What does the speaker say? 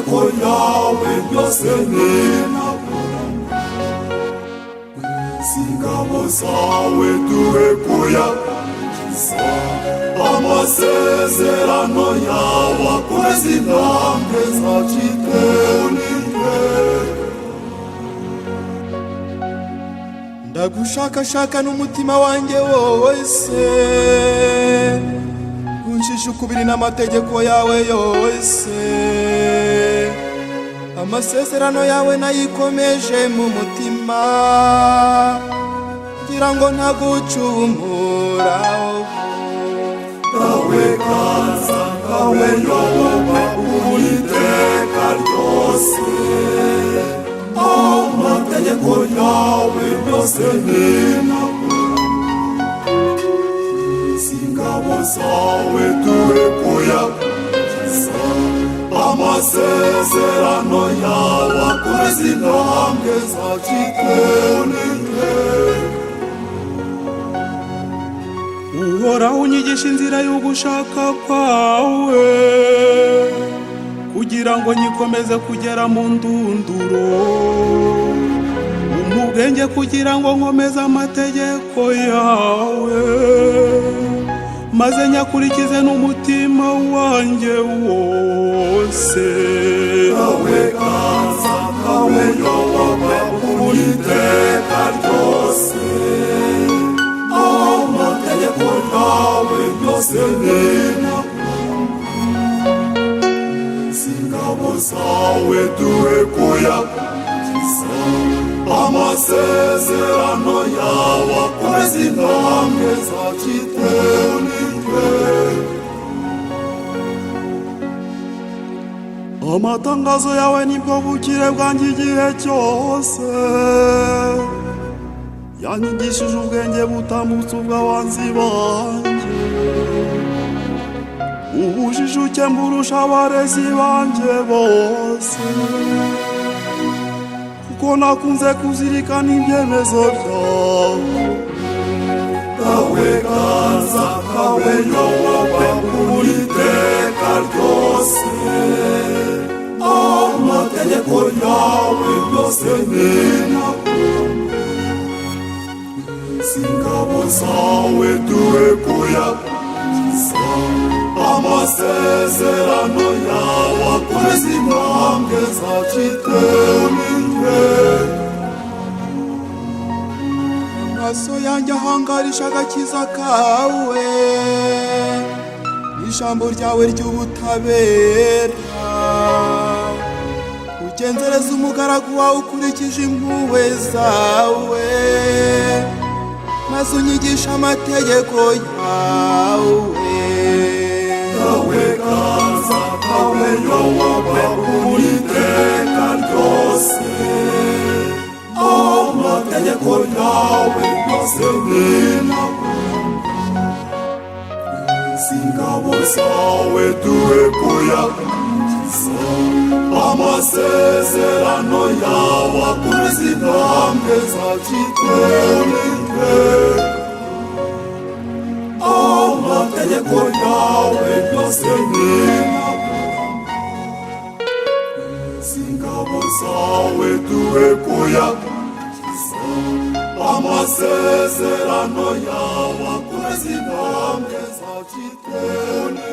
amategeko yawe yose ninakora ingabo zawe duhe kuyakiza amasezerano yawe akomeza intambwe zacu iteka. ndagushakashaka n'umutima wanjye wose unshisha ukubiri n'amategeko yawe yose. amasezerano yawe nayikomeje mu mutima kugira ngo ntagucumuraho. kawe kaza kawe yoba uwiteka ryose amategeko yawe yose ninakora ingabo zawe duhe kuyakiza amasezerano yawe akomeza intambwe zacu iteka. uhoraho unyigisha inzira y'ugushaka kwawe kugira ngo nyikomeze kugera mu ndunduro. umpa ubwenge kugira ngo nkomeze amategeko yawe maze nyakurikize n'umutima wanjye wose. kawe kaza kawe yoba uwiteka ryose amategeko yawe yose ninakora ingabo zawe duhe kuyakiza amasezerano yawe akomeza intambwe zacu iteka. amatangazo yawe nibwo bukire bwanjye igihe cyose. yanyigishije ubwenge butambutse ubw'abanzi banjye. ubujijuke mburusha abarezi banjye bose kuko nakunze kuzirikana ibyemezo byawe. kawe kaza kawe yoba uwiteka ryose amategeko yawe yose ninakora ingabo zawe duhe kuyakiza amasezerano yawe akomeza intambwe zacu iteka. amaso yanjye ahangarisha agakiza kawe ijambo ryawe ry'ubutabera. ugenzereza umugaragu wawe ukurikije impuhwe zawe maze unyigisha amategeko yawe. kawe kaza kawe yoba uwiteka ryose amategeko yawe yose ninakora ingabo zawe duhe kuyakiza amasezerano yawe akomeza intambwe zacu iteka. amategeko yawe yose ninakora ingabo zawe duhe kuyakiza amasezerano yawe akomeza intambwe zacu iteka.